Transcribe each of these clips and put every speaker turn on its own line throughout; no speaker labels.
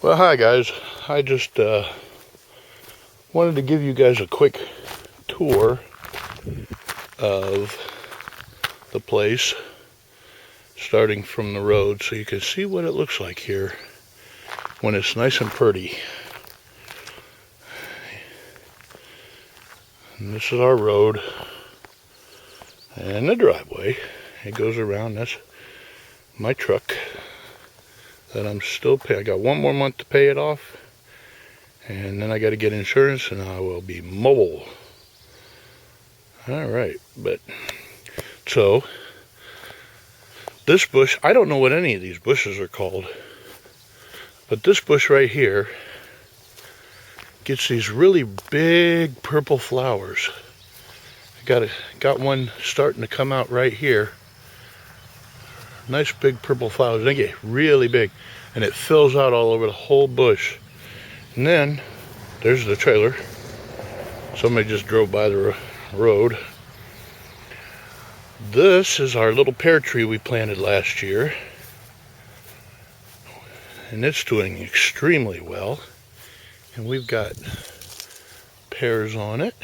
Well, hi guys. I just wanted to give you guys a quick tour of the place, starting from the road, so you can see what it looks like here when it's nice and pretty. And this is our road and the driveway. It goes around. That's my truck that I'm still paying. I got one more month to pay it off, and then I got to get insurance, and I will be mobile. All right, but so this bush, I don't know what any of these bushes are called, but this bush right here gets these really big purple flowers. I got one starting to come out right here. Nice big purple flowers. They get really big, and it fills out all over the whole bush. And then there's the trailer. Somebody just drove by the road. This is our little pear tree we planted last year, and it's doing extremely well. And we've got pears on it.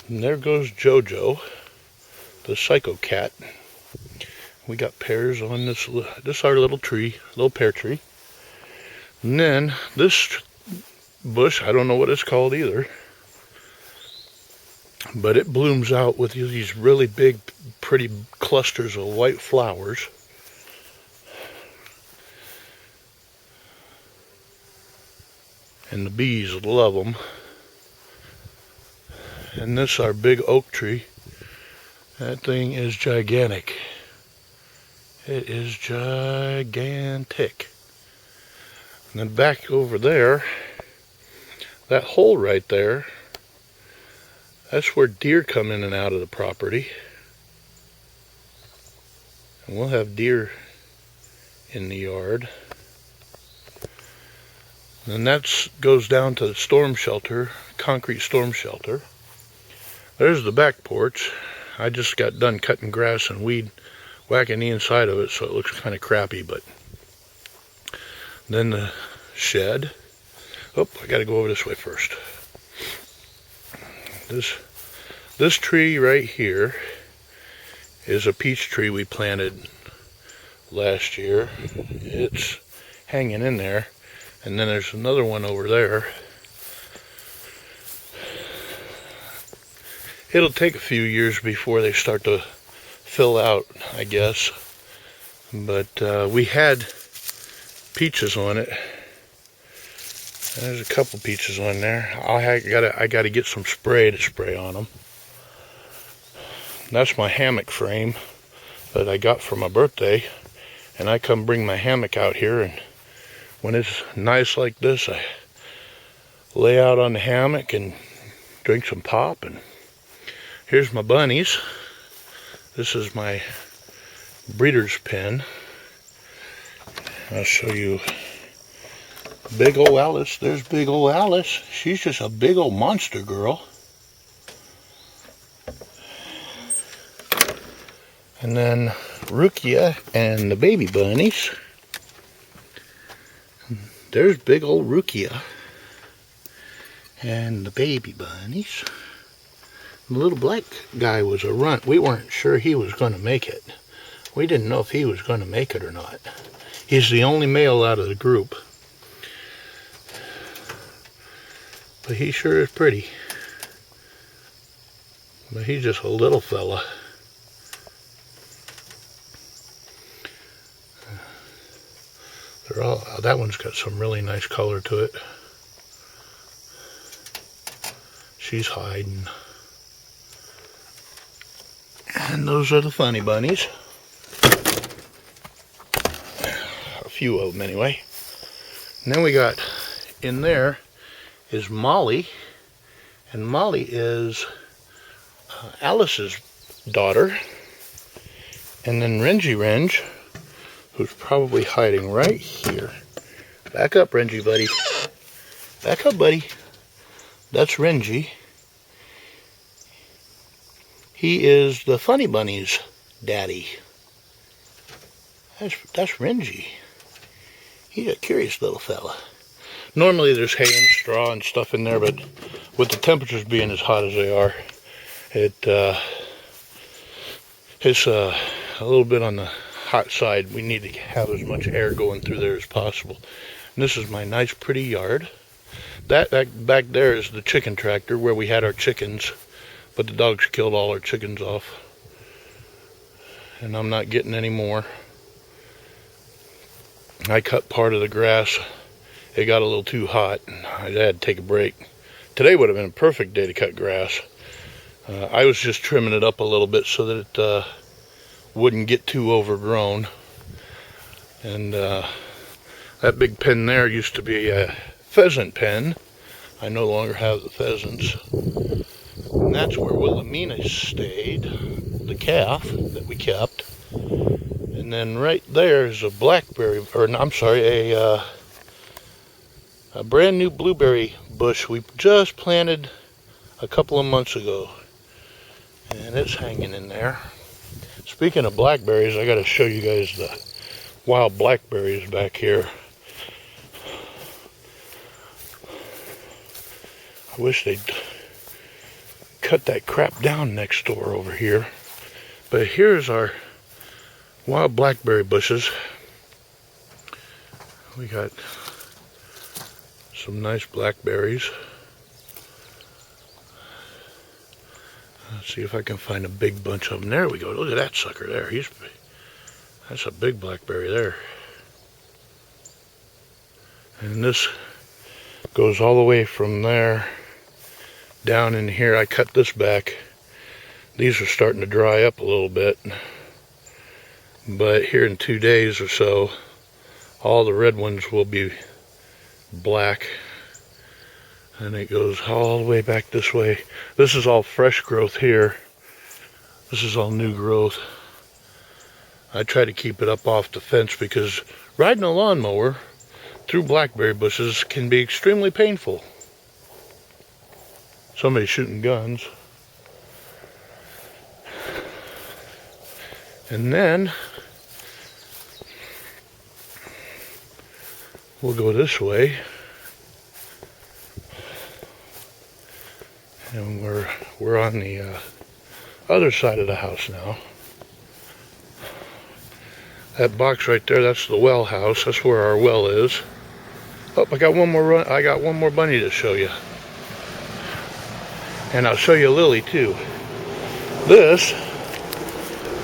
And there goes Jojo, the psycho cat. We got pears on this our little tree, little pear tree. And then this bush, I don't know what it's called either, but it blooms out with these really big, pretty clusters of white flowers. And the bees love them. And this our big oak tree. That thing is gigantic. It is gigantic. And then back over there, that hole right there, that's where deer come in and out of the property. And we'll have deer in the yard. And that goes down to the storm shelter, concrete storm shelter. There's the back porch. I just got done cutting grass and weed, whacking the inside of it, so it looks kind of crappy. But then the shed. Oh, I got to go over this way first. This tree right here is a peach tree we planted last year. It's hanging in there. And then there's another one over there. It'll take a few years before they start to fill out, I guess. But we had peaches on it. There's a couple peaches on there. I gotta get some spray to spray on them. That's my hammock frame that I got for my birthday. And I come bring my hammock out here, and when it's nice like this, I lay out on the hammock and drink some pop. And here's my bunnies. This is my breeder's pen. I'll show you big old Alice. There's big old Alice. She's just a big old monster girl. And then Rukia and the baby bunnies. There's big old Rukia and the baby bunnies. The little black guy was a runt. We weren't sure he was going to make it. We didn't know if he was going to make it or not. He's the only male out of the group. But he sure is pretty. But he's just a little fella. That one's got some really nice color to it. She's hiding. And those are the funny bunnies. A few of them anyway. And then we got in there is Molly. And Molly is Alice's daughter. And then Renji Renge, who's probably hiding right here. Back up, Renji, buddy. Back up, buddy. That's Renji. He is the Funny Bunny's daddy. That's Renji. He's a curious little fella. Normally there's hay and straw and stuff in there, but with the temperatures being as hot as they are, it's a little bit on the hot side. We need to have as much air going through there as possible. And this is my nice pretty yard. That back there is the chicken tractor where we had our chickens, but the dogs killed all our chickens off. And I'm not getting any more. I cut part of the grass. It got a little too hot. I had to take a break. Today would have been a perfect day to cut grass. I was just trimming it up a little bit so that it wouldn't get too overgrown. And that big pen there used to be a pheasant pen. I no longer have the pheasants. And that's where Wilhelmina stayed, the calf that we kept. And then right there is a blackberry, or I'm sorry, a brand new blueberry bush we just planted a couple of months ago. And it's hanging in there. Speaking of blackberries, I got to show you guys the wild blackberries back here. I wish they'd cut that crap down next door over here. But here's our wild blackberry bushes. We got some nice blackberries. Let's see if I can find a big bunch of them. There we go. Look at that sucker there. That's a big blackberry there. And this goes all the way from there down in here. I cut this back. These are starting to dry up a little bit. But here in 2 days or so, all the red ones will be black. And it goes all the way back this way. This is all fresh growth here. This is all new growth. I try to keep it up off the fence because riding a lawnmower through blackberry bushes can be extremely painful. Somebody's shooting guns. And then we'll go this way. And we're on the other side of the house now. That box right there, that's the well house. That's where our well is. Oh, I got one more bunny to show you. And I'll show you Lily too. This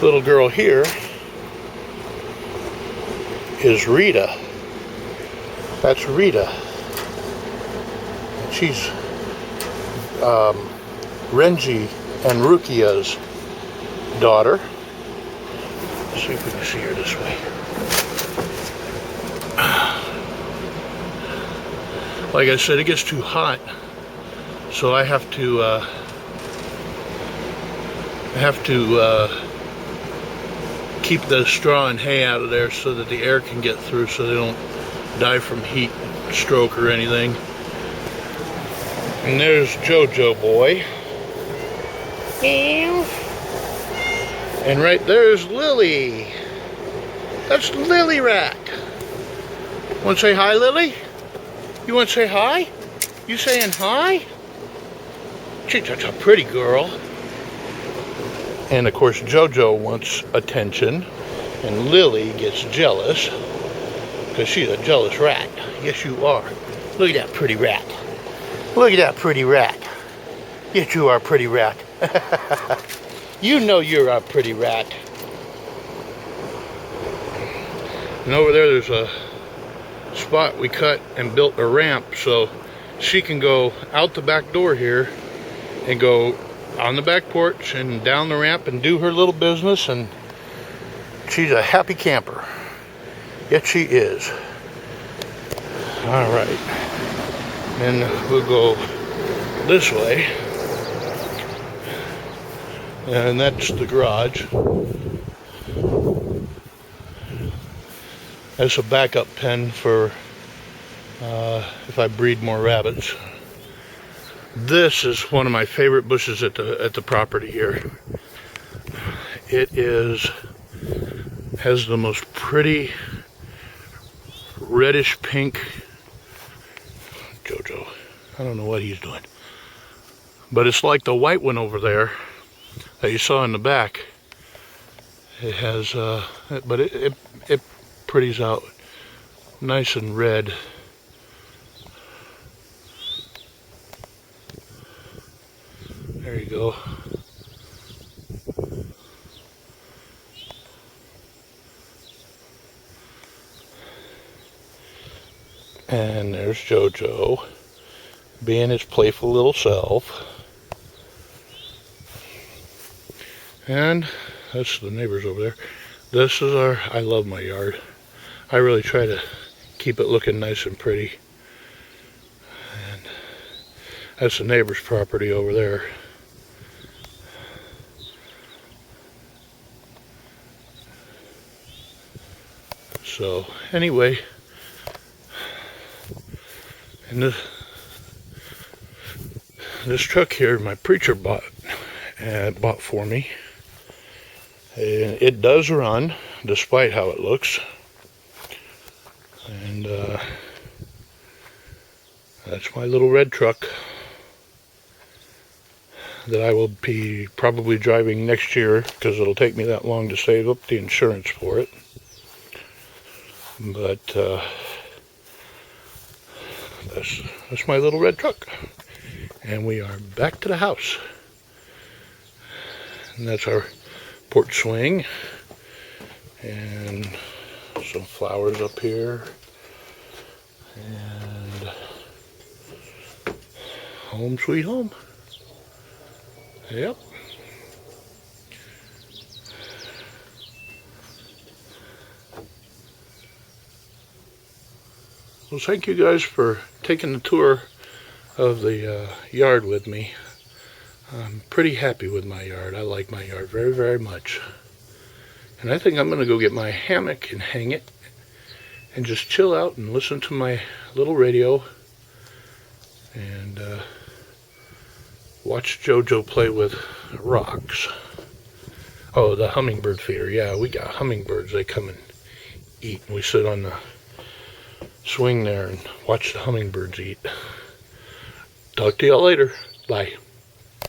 little girl here is Rita. That's Rita. And she's Renji and Rukia's daughter. Let's see if we can see her this way. Like I said, it gets too hot, so I have to keep the straw and hay out of there so that the air can get through, so they don't die from heat stroke or anything. And there's Jojo boy. And right there's Lily. That's Lily Rat. Want to say hi, Lily? You want to say hi? You saying hi? Gee, that's a pretty girl. And of course Jojo wants attention. And Lily gets jealous. Because she's a jealous rat. Yes, you are. Look at that pretty rat. Look at that pretty rat. Yes, you are a pretty rat. You know you're a pretty rat. And over there's a spot we cut and built a ramp so she can go out the back door here and go on the back porch and down the ramp and do her little business, and she's a happy camper. Yes, she is. All right. Then we'll go this way. And that's the garage. That's a backup pen for if I breed more rabbits. This is one of my favorite bushes at the property here. It has the most pretty reddish pink JoJo. I don't know what he's doing. But it's like the white one over there that you saw in the back. It has, but it pretties out nice and red. There you go. And there's JoJo being his playful little self. And that's the neighbors over there. This is I love my yard. I really try to keep it looking nice and pretty. And that's the neighbor's property over there. So anyway, and this truck here, my preacher bought for me. And it does run, despite how it looks. And that's my little red truck that I will be probably driving next year, because it'll take me that long to save up the insurance for it. But that's my little red truck. And we are back to the house. And that's our porch swing. And some flowers up here. And home sweet home. Yep. Well, thank you guys for taking the tour of the yard with me. I'm pretty happy with my yard. I like my yard very, very much. And I think I'm going to go get my hammock and hang it and just chill out and listen to my little radio and watch JoJo play with rocks. Oh, the hummingbird feeder. Yeah, we got hummingbirds. They come and eat. And we sit on the swing there and watch the hummingbirds eat. Talk to y'all later. Bye.